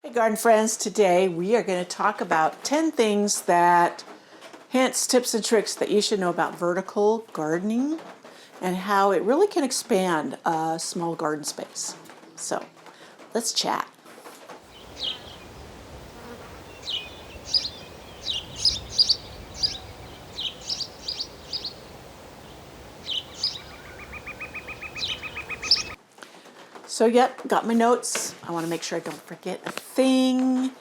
Hey garden friends, today we are going to talk about 10 things that, hints, tips and tricks that you should know about vertical gardening and how it really can expand a small garden space. So let's chat. So yep, got my notes. I want to make sure I don't forget a thing.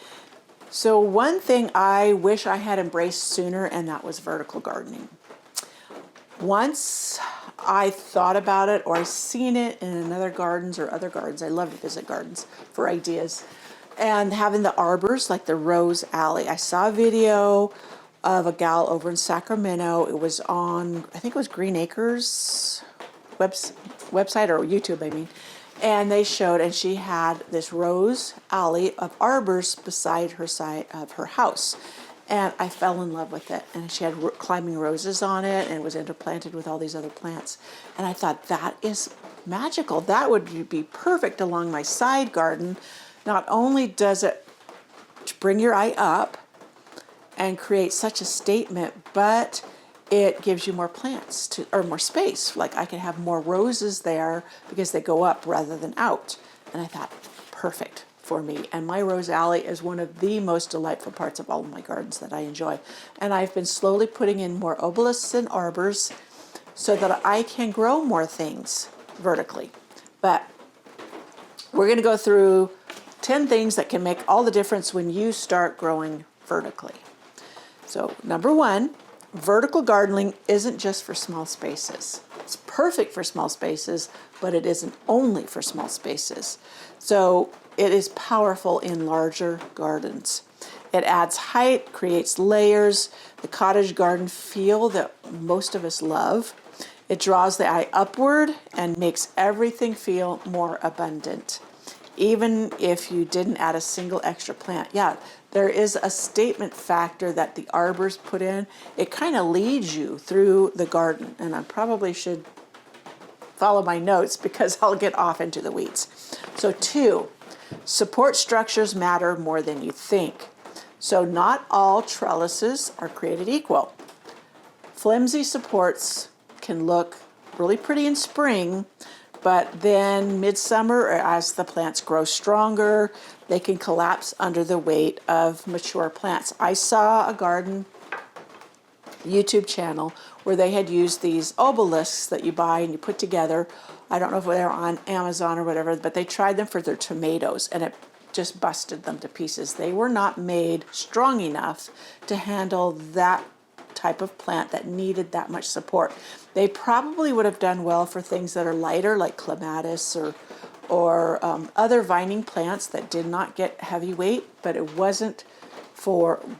So one thing I wish I had embraced sooner, and that was vertical gardening. Once I thought about it or I seen it in other gardens or other gardens, I love to visit gardens for ideas, and having the arbors like the Rose Alley. I saw a video of a gal over in Sacramento. It was on, I think it was Green Acres website or YouTube, I mean. And they showed, and she had this rose alley of arbors beside her side of her house. And I fell in love with it. And she had climbing roses on it, and it was interplanted with all these other plants. And I thought, that is magical. That would be perfect along my side garden. Not only does it bring your eye up and create such a statement, but it gives you more plants or more space. Like I could have more roses there because they go up rather than out. And I thought, perfect for me. And my rose alley is one of the most delightful parts of all of my gardens that I enjoy. And I've been slowly putting in more obelisks and arbors so that I can grow more things vertically. But we're going to go through 10 things that can make all the difference when you start growing vertically. So number one, vertical gardening isn't just for small spaces. It's perfect for small spaces, but it isn't only for small spaces. So it is powerful in larger gardens. It adds height, creates layers, the cottage garden feel that most of us love. It draws the eye upward and makes everything feel more abundant. Even if you didn't add a single extra plant. Yeah, there is a statement factor that the arbors put in. It kind of leads you through the garden, and I probably should follow my notes because I'll get off into the weeds. So 2, support structures matter more than you think. So not all trellises are created equal. Flimsy supports can look really pretty in spring, but then midsummer, or as the plants grow stronger, they can collapse under the weight of mature plants. I saw a garden YouTube channel where they had used these obelisks that you buy and you put together. I don't know if they're on Amazon or whatever, but they tried them for their tomatoes and it just busted them to pieces. They were not made strong enough to handle that type of plant that needed that much support. They probably would have done well for things that are lighter like clematis or other vining plants that did not get heavy weight, but it wasn't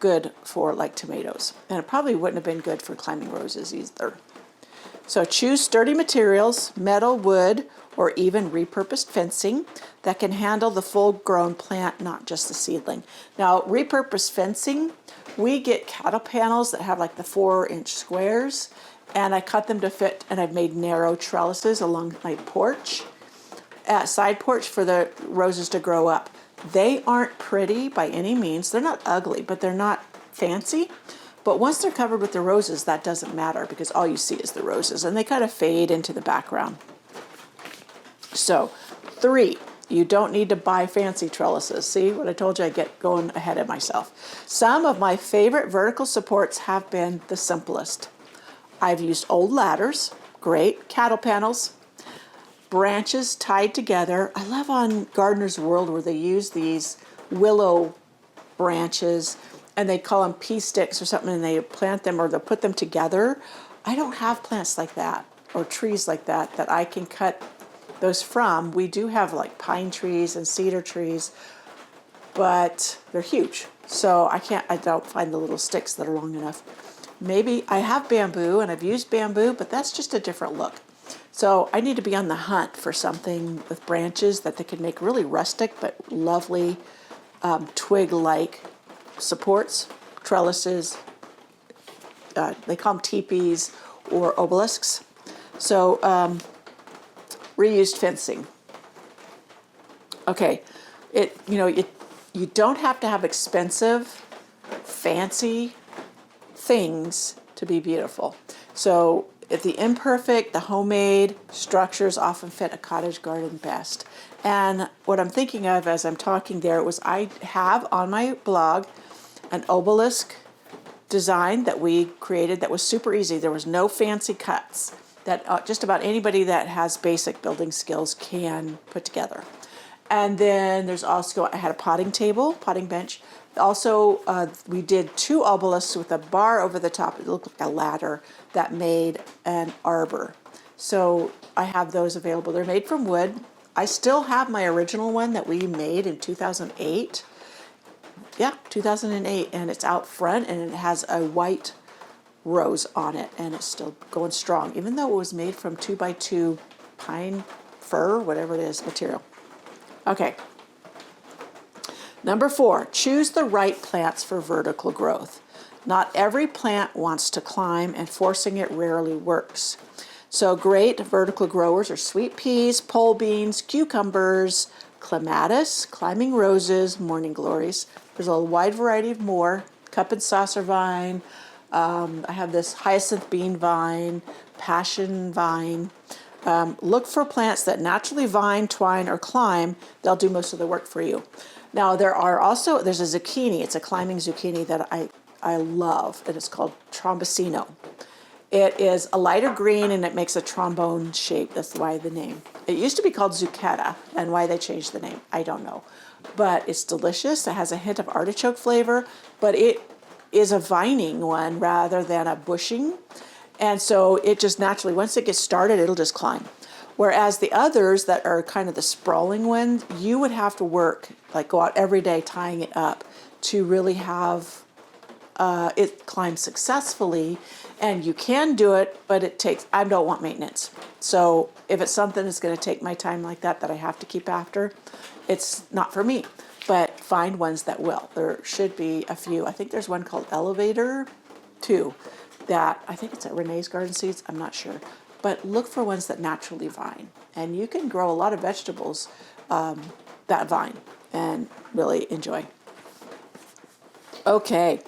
good for like tomatoes. And it probably wouldn't have been good for climbing roses either. So choose sturdy materials, metal, wood, or even repurposed fencing that can handle the full-grown plant, not just the seedling. Now, repurposed fencing, we get cattle panels that have like the 4-inch squares, and I cut them to fit, and I've made narrow trellises along my porch, side porch for the roses to grow up. They aren't pretty by any means. They're not ugly, but they're not fancy. But once they're covered with the roses, that doesn't matter because all you see is the roses, and they kind of fade into the background. So 3, you don't need to buy fancy trellises. See what I told you? I get going ahead of myself. Some of my favorite vertical supports have been the simplest. I've used old ladders, great, cattle panels, branches tied together. I love on Gardener's World where they use these willow branches and they call them pea sticks or something, and they plant them or they'll put them together. I don't have plants like that or trees like that I can cut those from. We do have like pine trees and cedar trees, but they're huge. So I don't find the little sticks that are long enough. Maybe I have bamboo and I've used bamboo, but that's just a different look. So I need to be on the hunt for something with branches that they can make really rustic but lovely twig-like supports, trellises. They call them teepees or obelisks. So reused fencing. Okay, it you don't have to have expensive, fancy things to be beautiful. So if the imperfect, the homemade structures often fit a cottage garden best. And what I'm thinking of as I'm talking there was I have on my blog an obelisk design that we created that was super easy. There was no fancy cuts that just about anybody that has basic building skills can put together. And then there's also, I had a potting table, potting bench. Also, we did 2 obelisks with a bar over the top. It looked like a ladder that made an arbor. So I have those available. They're made from wood. I still have my original one that we made in 2008. Yeah, 2008, and it's out front, and it has a white rose on it, and it's still going strong, even though it was made from 2x2 pine, fir, whatever it is, material. Okay. Number 4, choose the right plants for vertical growth. Not every plant wants to climb, and forcing it rarely works. So great vertical growers are sweet peas, pole beans, cucumbers, clematis, climbing roses, morning glories. There's a wide variety of more. Cup and saucer vine. I have this hyacinth bean vine, passion vine. Look for plants that naturally vine, twine, or climb. They'll do most of the work for you. Now there's a zucchini. It's a climbing zucchini that I love. It is called trombosino. It is a lighter green and it makes a trombone shape. That's why the name. It used to be called zucchetta, and why they changed the name, I don't know. But it's delicious. It has a hint of artichoke flavor, but it is a vining one rather than a bushing. And so it just naturally, once it gets started, it'll just climb. Whereas the others that are kind of the sprawling ones, you would have to work, like go out every day tying it up to really have it climb successfully. And you can do it, but I don't want maintenance. So if it's something that's going to take my time like that I have to keep after, it's not for me. But find ones that will. There should be a few. I think there's one called Elevator 2 that I think it's at Renee's Garden Seeds. I'm not sure. But look for ones that naturally vine. And you can grow a lot of vegetables that vine and really enjoy. Okay.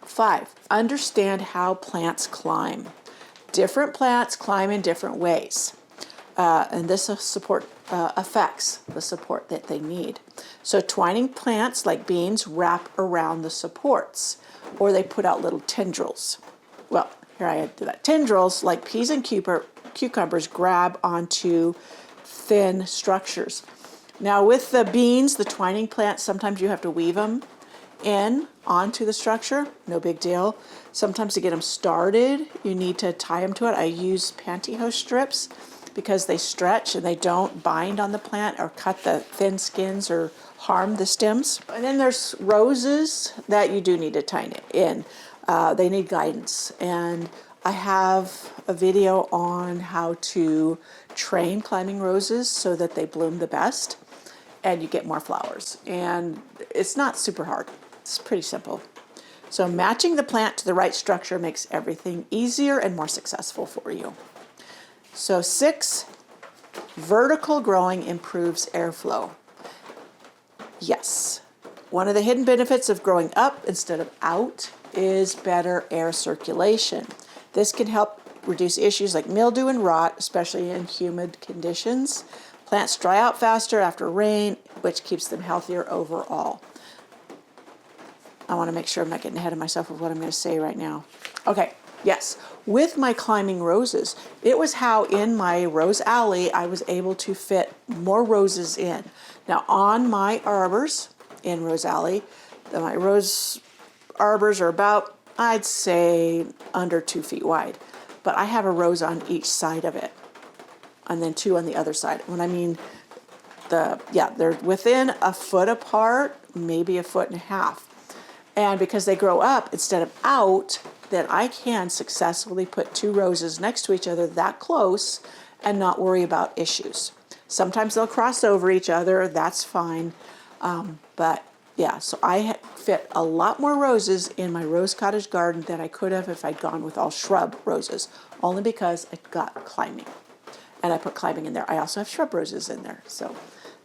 5, understand how plants climb. Different plants climb in different ways. And this affects the support that they need. So twining plants like beans wrap around the supports, or they put out little tendrils. Well, here I do that. Tendrils like peas and cucumbers grab onto thin structures. Now with the beans, the twining plants, sometimes you have to weave them in onto the structure. No big deal. Sometimes to get them started, you need to tie them to it. I use pantyhose strips because they stretch and they don't bind on the plant or cut the thin skins or harm the stems. And then there's roses that you do need to tie it in. They need guidance. And I have a video on how to train climbing roses so that they bloom the best and you get more flowers. And it's not super hard. It's pretty simple. So matching the plant to the right structure makes everything easier and more successful for you. So 6, vertical growing improves airflow. Yes. One of the hidden benefits of growing up instead of out is better air circulation. This can help reduce issues like mildew and rot, especially in humid conditions. Plants dry out faster after rain, which keeps them healthier overall. I want to make sure I'm not getting ahead of myself with what I'm going to say right now. Okay, yes. With my climbing roses, it was how in my rose alley I was able to fit more roses in. Now on my arbors in Rose Alley, my rose arbors are about, I'd say, under 2 feet wide. But I have a rose on each side of it, and then 2 on the other side. When I mean they're within a foot apart, maybe a foot and a half. And because they grow up instead of out, then I can successfully put 2 roses next to each other that close and not worry about issues. Sometimes they'll cross over each other, that's fine. But yeah, so I fit a lot more roses in my rose cottage garden than I could have if I'd gone with all shrub roses, only because I got climbing. And I put climbing in there. I also have shrub roses in there, so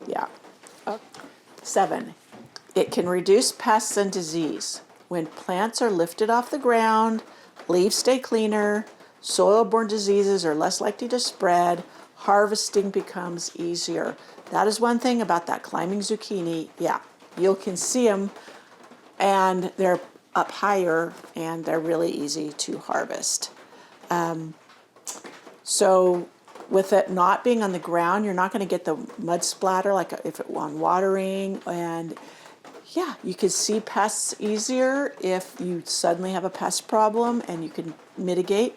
yeah. 7, It can reduce pests and disease. When plants are lifted off the ground, leaves stay cleaner, soil-borne diseases are less likely to spread, harvesting becomes easier. That is one thing about that climbing zucchini. Yeah, you can see them and they're up higher and they're really easy to harvest. So with it not being on the ground, you're not going to get the mud splatter like if it on watering. And yeah, you can see pests easier if you suddenly have a pest problem, and you can mitigate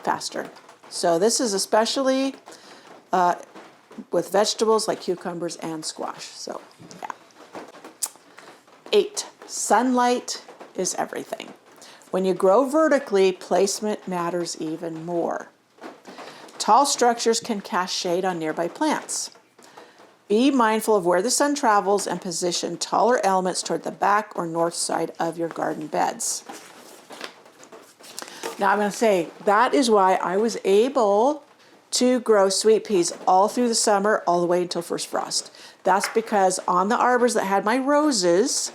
faster. So this is especially with vegetables like cucumbers and squash. So yeah. 8, sunlight is everything. When you grow vertically, placement matters even more. Tall structures can cast shade on nearby plants. Be mindful of where the sun travels and position taller elements toward the back or north side of your garden beds. Now I'm going to say that is why I was able to grow sweet peas all through the summer, all the way until first frost. That's because on the arbors that had my roses,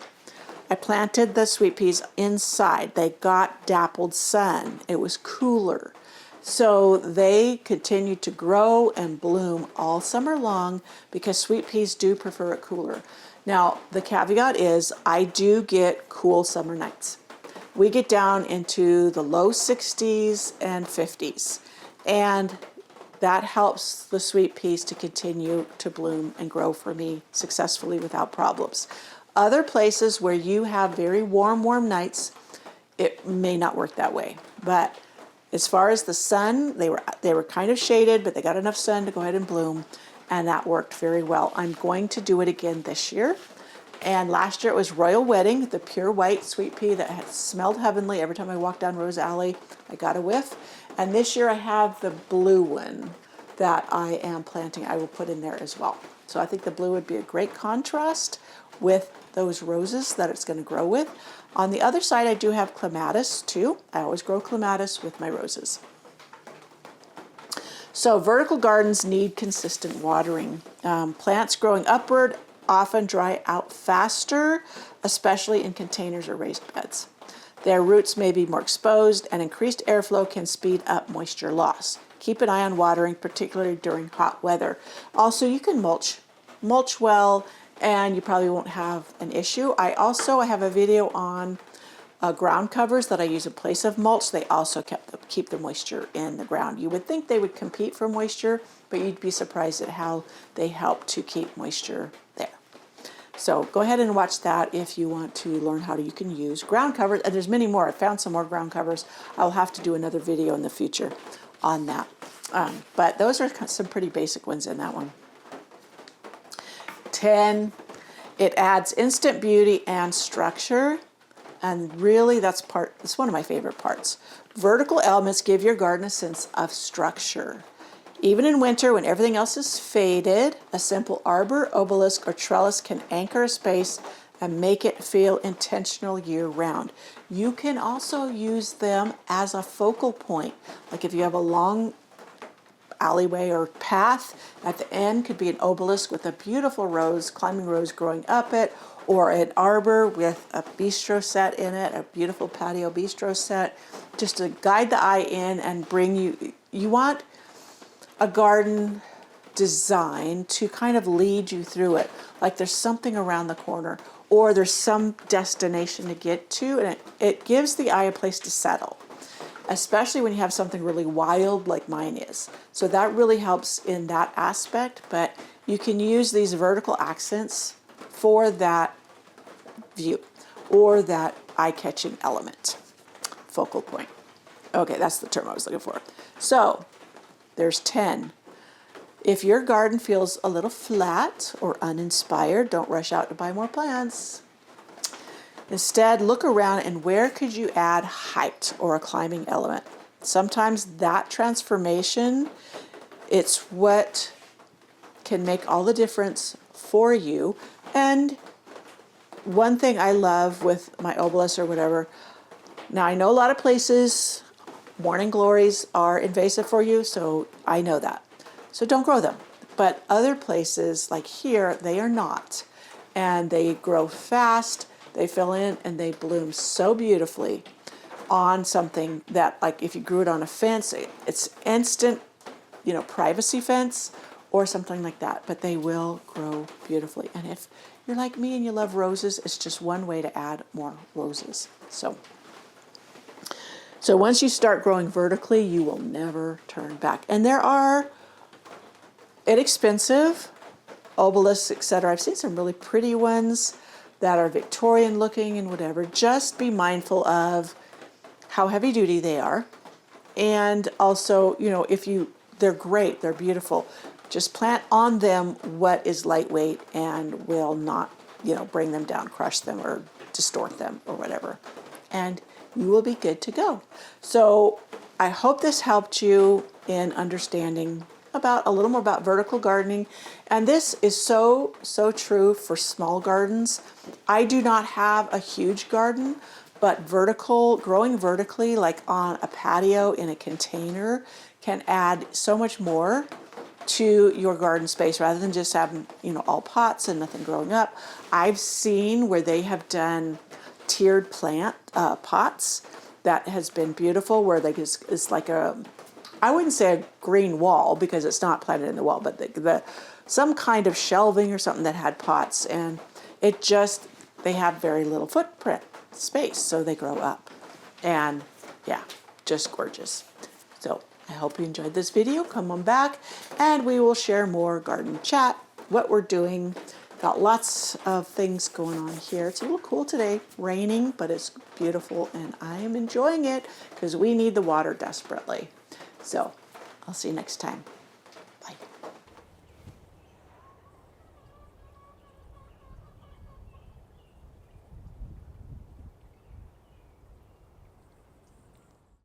I planted the sweet peas inside. They got dappled sun. It was cooler. So they continued to grow and bloom all summer long because sweet peas do prefer it cooler. Now, the caveat is I do get cool summer nights. We get down into the low 60s and 50s, and that helps the sweet peas to continue to bloom and grow for me successfully without problems. Other places where you have very warm nights, it may not work that way. But as far as the sun, they were kind of shaded, but they got enough sun to go ahead and bloom, and that worked very well. I'm going to do it again this year. And last year it was Royal Wedding, the pure white sweet pea that had smelled heavenly. Every time I walked down Rose Alley, I got a whiff. And this year I have the blue one that I am planting. I will put in there as well. So I think the blue would be a great contrast with those roses that it's going to grow with. On the other side, I do have clematis too. I always grow clematis with my roses. So vertical gardens need consistent watering. Plants growing upward often dry out faster, especially in containers or raised beds. Their roots may be more exposed, and increased airflow can speed up moisture loss. Keep an eye on watering, particularly during hot weather. Also, you can mulch well, and you probably won't have an issue. I have a video on ground covers that I use in place of mulch. They also keep the moisture in the ground. You would think they would compete for moisture, but you'd be surprised at how they help to keep moisture there. So go ahead and watch that if you want to learn how you can use ground covers. And there's many more. I found some more ground covers. I'll have to do another video in the future on that. But those are some pretty basic ones in that one. 10, it adds instant beauty and structure. And really, that's one of my favorite parts. Vertical elements give your garden a sense of structure. Even in winter, when everything else is faded, a simple arbor, obelisk, or trellis can anchor a space and make it feel intentional year-round. You can also use them as a focal point. Like if you have a long alleyway or path, at the end could be an obelisk with a beautiful rose, climbing rose growing up it, or an arbor with a bistro set in it, a beautiful patio bistro set, just to guide the eye in and bring you want a garden design to kind of lead you through it. Like there's something around the corner, or there's some destination to get to, and it gives the eye a place to settle, especially when you have something really wild like mine is. So that really helps in that aspect, but you can use these vertical accents for that view or that eye-catching element, focal point. Okay, that's the term I was looking for. So there's 10. If your garden feels a little flat or uninspired, don't rush out to buy more plants. Instead, look around and where could you add height or a climbing element? Sometimes that transformation, it's what can make all the difference for you. And one thing I love with my obelisk or whatever, now I know a lot of places, morning glories are invasive for you, so I know that. So don't grow them. But other places like here, they are not. and they grow fast, they fill in, and they bloom so beautifully on something that, like if you grew it on a fence, it's instant, privacy fence or something like that, but they will grow beautifully. And if you're like me and you love roses, it's just one way to add more roses. So once you start growing vertically, you will never turn back. And there are inexpensive obelisks, etc. I've seen some really pretty ones that are Victorian looking and whatever. Just be mindful of how heavy duty they are. And also, they're great, they're beautiful. Just plant on them what is lightweight and will not, bring them down, crush them, or distort them, or whatever. And you will be good to go. So I hope this helped you in understanding a little more about vertical gardening. And this is so true for small gardens. I do not have a huge garden, but growing vertically, like on a patio in a container, can add so much more to your garden space rather than just having, all pots and nothing growing up. I've seen where they have done tiered plant pots that has been beautiful, where it's like I wouldn't say a green wall because it's not planted in the wall, but some kind of shelving or something that had pots, and they have very little footprint space, so they grow up, and yeah, just gorgeous. So I hope you enjoyed this video. Come on back and we will share more garden chat, what we're doing. Got lots of things going on here. It's a little cool today, raining, but it's beautiful and I am enjoying it because we need the water desperately. So I'll see you next time.